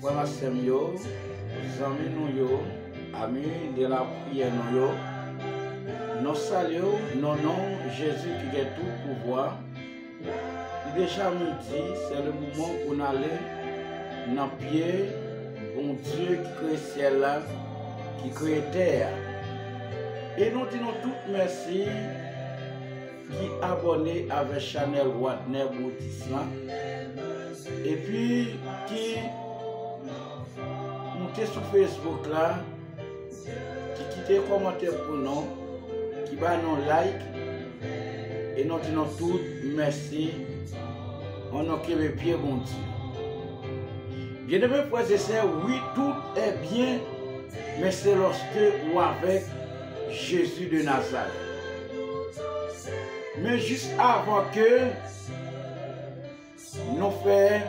Voilà, c'est yo, amis nous yo, amis de la prière nous yo. Nous saluons, non, Jésus qui a tout pouvoir. Il déjà midi, c'est le moment pour nous aller dans le pied, bon Dieu qui crée le ciel là, qui crée la terre. Et nous disons tout merci qui abonné avec Chanel Wadner Boutissan. Et puis qui monte sur Facebook là, qui quitte commentaire pour nous, qui va nous like. Et nous disons tout merci. On a qui le pied bon Dieu. Bien-aimés frères et sœurs, oui, tout est bien, mais c'est lorsque ou avec Jésus de Nazareth. Mais juste avant que nous fassions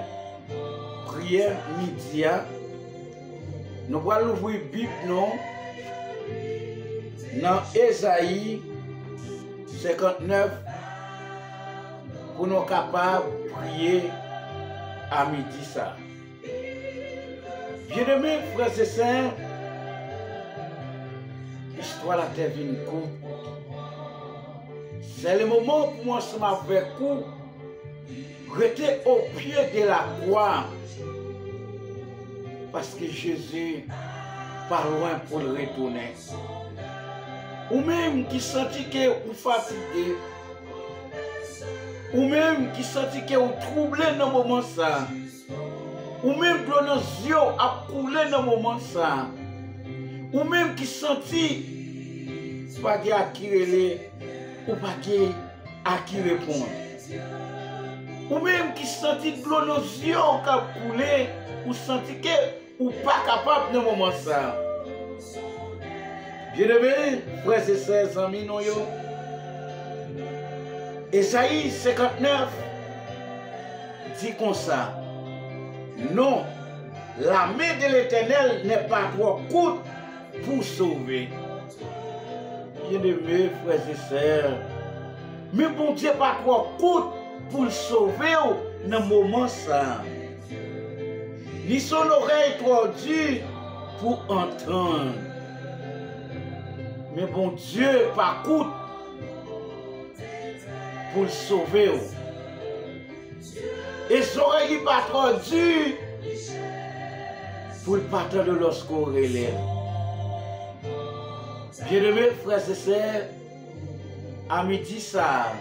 prière midi, nous allons ouvrir la Bible dans Ésaïe 59 pour nous capables de prier à midi ça. Bien-aimés frères et sœurs, l'histoire la terre vient courte. C'est le moment pour moi ensemble avec vous rester au pied de la croix. Parce que Jésus pas loin pour le retourner. Ou même qui sentit que vous fatigué. Ou même qui sentit que vous troublé dans le moment ça. Ou même que nos yeux a coulé dans le moment ça. Ou même qui sentit pas à qui relais ou pas à qui répondre. Ou même qui sentit que nos yeux a coulé ou sentit que ou pas capable dans le moment ça. Bien-aimés, frères et sœurs, amis, nous yo. Ésaïe 59 dit comme ça. Non, la main de l'Éternel n'est pas trop courte pour sauver. Bien-aimés, frères et sœurs, mais bon Dieu pas trop courte pour sauver dans le moment ça. Ni son oreille trop dure pour entendre. Mais bon Dieu pas coûte pour le sauver. Et son oreille pas trop dure pour le partir de lorsqu'on relève. Bien-aimés frères et sœurs, à midi ça,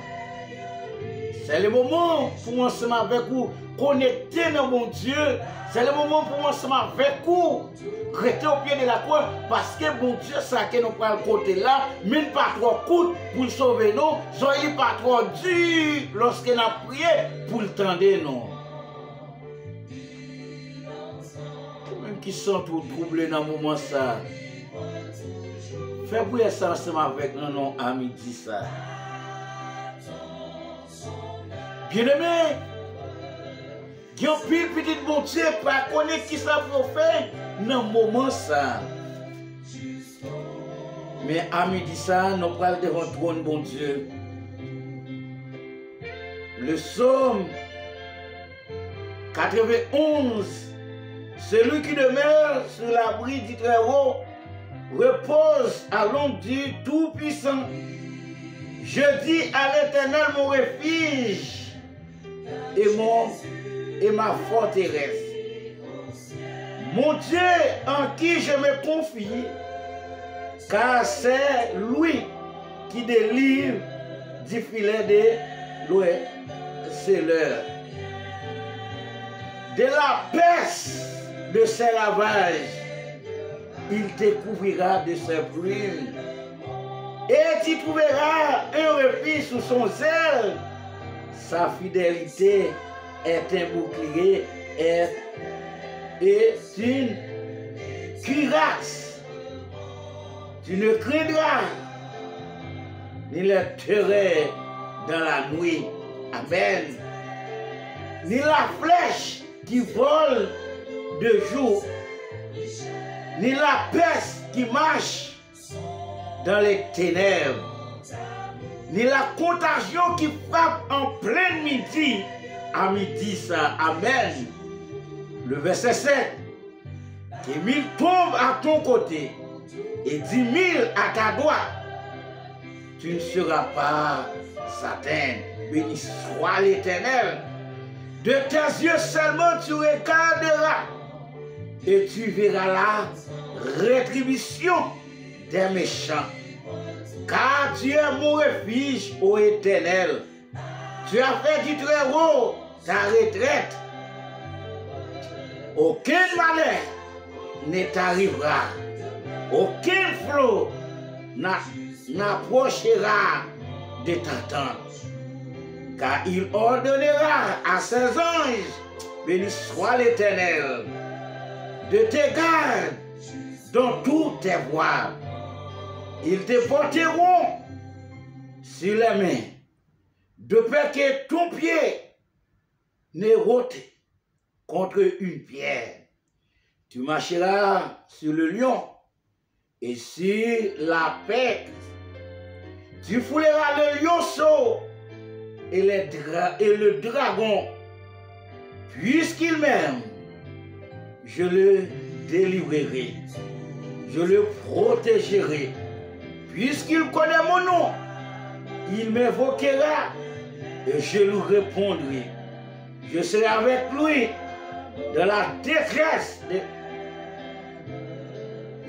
c'est le moment pour moi ensemble avec vous connecter dans mon Dieu. C'est le moment pour moi ensemble avec vous rester au pied de la croix parce que bon Dieu ça que nous prenons le côté là, même pas trop court pour le sauver nous, soyez pas trop dur lorsque nous prié pour le tendre nous. Même qui sont tout troublés dans le moment ça, fais prier ça ensemble avec nous non à midi ça. Bien-aimé, il y a un petit bon Dieu pas connaître qui ça faut faire dans le moment ça. Mais à midi ça, nous parlons devant le trône bon Dieu. Le psaume 91, celui qui demeure sur l'abri du Très-Haut repose à l'ombre du Tout-Puissant. Je dis à l'Éternel mon refuge et ma forteresse. Mon Dieu en qui je me confie, car c'est lui qui délivre du filet de l'ouest-selleur, de la peste de ses ravages, il te couvrira de ses plumes, et tu trouveras un refuge sous son aile. Sa fidélité est un bouclier et une cuirasse. Tu ne craindras ni le terreur dans la nuit. Amen. Ni la flèche qui vole de jour, ni la peste qui marche dans les ténèbres, ni la contagion qui frappe en plein midi, à midi ça. Amen. Le verset 7. que 1000 tombent à ton côté et 10 000 à ta droite, tu ne seras pas atteint. Béni soit l'Éternel. De tes yeux seulement tu regarderas et tu verras la rétribution des méchants. Car tu es mon refuge, ô Éternel. Tu as fait du très haut ta retraite. Aucun malheur ne t'arrivera. Aucun flot n'approchera de ta tente. Car il ordonnera à ses anges, béni soit l'Éternel, de te garder dans toutes tes voies. Ils te porteront sur les mains, de peur que ton pied ne rote contre une pierre. Tu marcheras sur le lion et sur la pèque. Tu fouleras le lionceau et le dragon. Puisqu'il m'aime, je le délivrerai. Je le protégerai. Puisqu'il connaît mon nom, il m'invoquera et je lui répondrai. Je serai avec lui dans la détresse.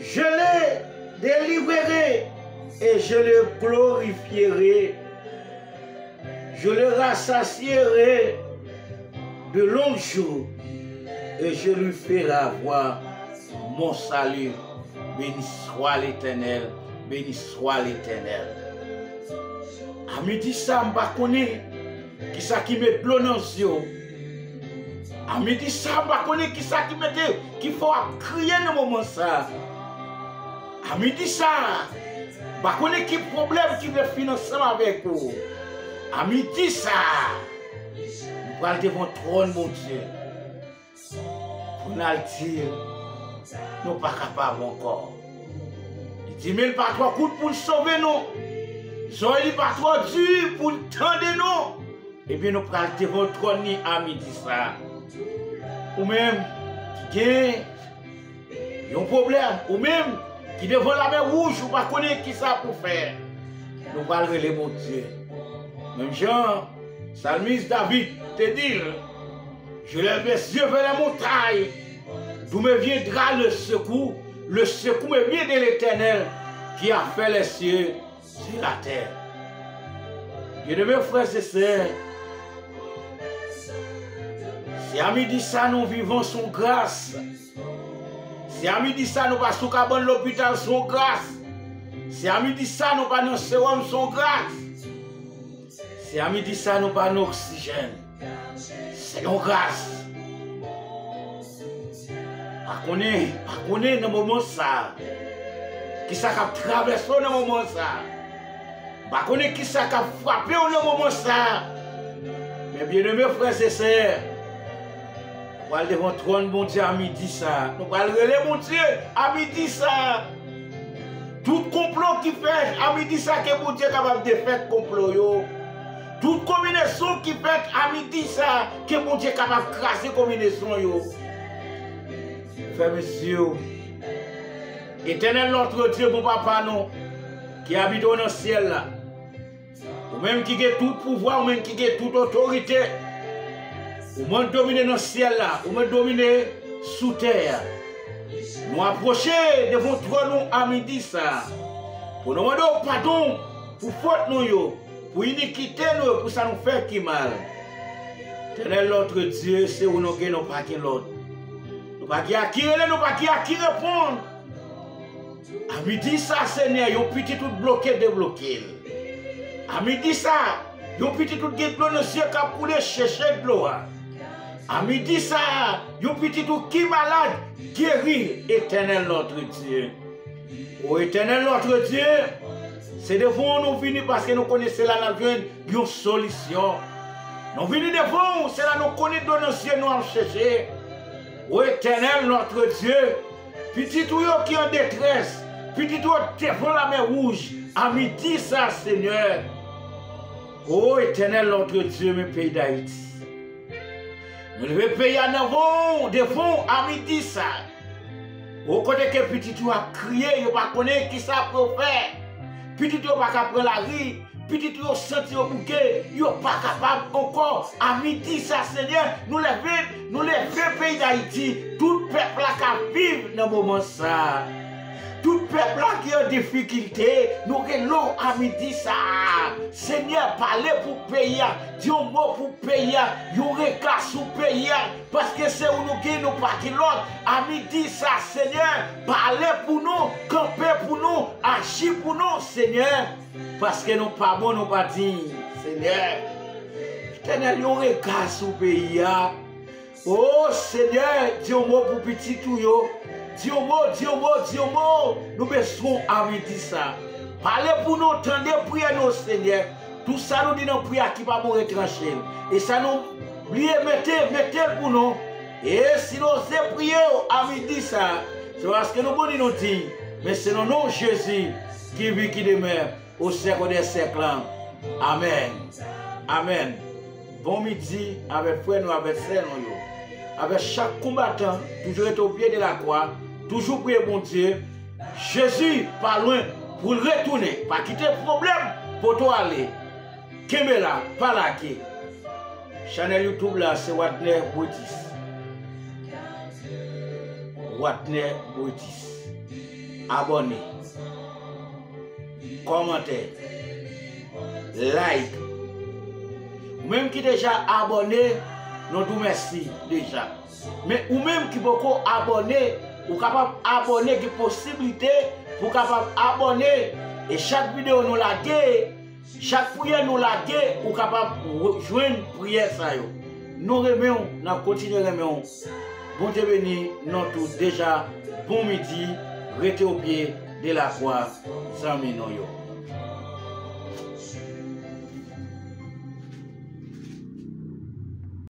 Je le délivrerai et je le glorifierai. Je le rassasierai de longs jours et je lui ferai voir mon salut. Béni soit l'Éternel. Béni soit l'Éternel. À midi, ça m'a connaît qui ça qui met de l'eau dans les yeux. À midi, ça m'a connaît qui ça qui mette qu'il faut crier dans le moment ça. À midi, ça m'a connaît qui problème qui veut financer avec vous. À midi, ça nous allons devant le trône, mon Dieu. Pour nous dire, nous ne sommes pas capables encore. 10 000 par 3 coups pour sauver nous. Zoé par 3 dur pour tendre nous. Et bien nous prenons devant le trône à midi ça. Ou même qui a un problème. Ou même qui devant la main rouge ou pas connaître qui ça pour faire. Nous allons relayer mon Dieu. Même Jean, Salmiste David te dit, je lève les yeux vers la montagne, d'où me viendra le secours me vient de l'Éternel qui a fait les cieux sur la terre. Bien-aimés frères et sœurs, si à midi ça nous vivons son grâce, si à midi ça nous passons à l'hôpital son grâce, si à midi ça nous pas nos sérum son grâce, si à midi ça nous pas nos oxygène, c'est nos grâce. Pas connaît dans le moment ça. Qui ça a traversé dans le moment ça. Pas connaît qui ça a frappé dans le moment ça. Mais bien aimés frères et sœurs, nous allons devant le trône bon Dieu à midi ça. Nous allons relayer mon Dieu à midi ça. Tout complot qui fait à midi ça que bon Dieu est capable de faire complot yo. Toute combinaison qui fait à midi ça que bon Dieu est capable de craser combinaison yo. Frères et messieurs, Éternel notre Dieu, mon papa, non, qui habite dans le ciel là, ou même qui a tout pouvoir, ou même qui a toute autorité, ou même dominer dans le ciel là, ou même dominer sous terre, nous approcher de votre trône à midi ça, pour nous demander pardon pour faute nous, pour iniquité nous, pour ça nous faire qui mal. Éternel notre Dieu, c'est où nous gagnons pas qui l'autre. Nous ne pouvons pas qui répondre. À midi, ça, Seigneur, ils ont petit tout bloqué, débloqué. À midi, ça, ils ont petit tout bloqué, qui a coulé, chercher de l'eau. À midi, ça, ils ont petit tout qui malade, guéri, Éternel notre Dieu. Oh, Éternel notre Dieu, c'est devant nous venir parce que nous connaissons la navire une solution. Nous venons devant, c'est là nous connaissons dans nos cieux, nous allons chercher. Ô Éternel notre Dieu, petit tout qui est en détresse, petit tout devant la mer rouge, à midi ça Seigneur. Ô Éternel notre Dieu, mes pays d'Haïti. Nous devons payer en avant, devant à midi ça. Au côté que petit tout a crié, il pas connaît qui ça peut faire. Petit tout pas capable la rue, petit tout senti au bouquet, il pas capable encore à midi ça Seigneur, nous lever pays d'Haïti, tout peuple là qui vivre dans moment ça. Tout peuple là qui est en difficulté, nous avons à midi ça. Seigneur, parlez pour payer, dis un mot pour payer, vous réclame sous payer, parce que c'est où nous qui nous pas qui l'autre. À midi ça, Seigneur, parlez pour nous, campez pour nous, agissez pour nous, Seigneur, parce que nous pas bon, nous pas dignes, Seigneur. Éternel, vous réclame sous payer. Oh Seigneur, dis un mot pour petit tout yo. Dis un mot, nous besoin à midi ça. Parlez pour nous, tendez prier nous, Seigneur. Tout ça nous dit dans la prière qui va mourir tranché. Et ça nous mettez pour nous. Et si nous c'est prier à midi ça, c'est parce que nous nous dit, mais c'est le nom de Jésus qui vit, qui demeure au siècle des siècles. Amen. Amen. Bon midi avec frère nous, avec sœur nous. Avec chaque combattant, toujours être au pied de la croix, toujours prier bon Dieu. Jésus, pas loin, pour le retourner, pas quitter le problème, pour toi aller. Kemela, pas là qui. Channel YouTube là, c'est Watner Boutis. Watner Boutis. Abonnez. Commentez. Like. Même qui déjà abonné, nous vous merci déjà. Mais ou même qui beaucoup abonné, ou capable abonner qui possibilité pour capable abonner et chaque vidéo nous laguer, chaque prière nous laguer ou capable joindre prière ça yo. Nous remercions, nous continuons remercions. Bon Dieu béni, nous tous déjà bon midi, restez au pied de la croix, sans yo.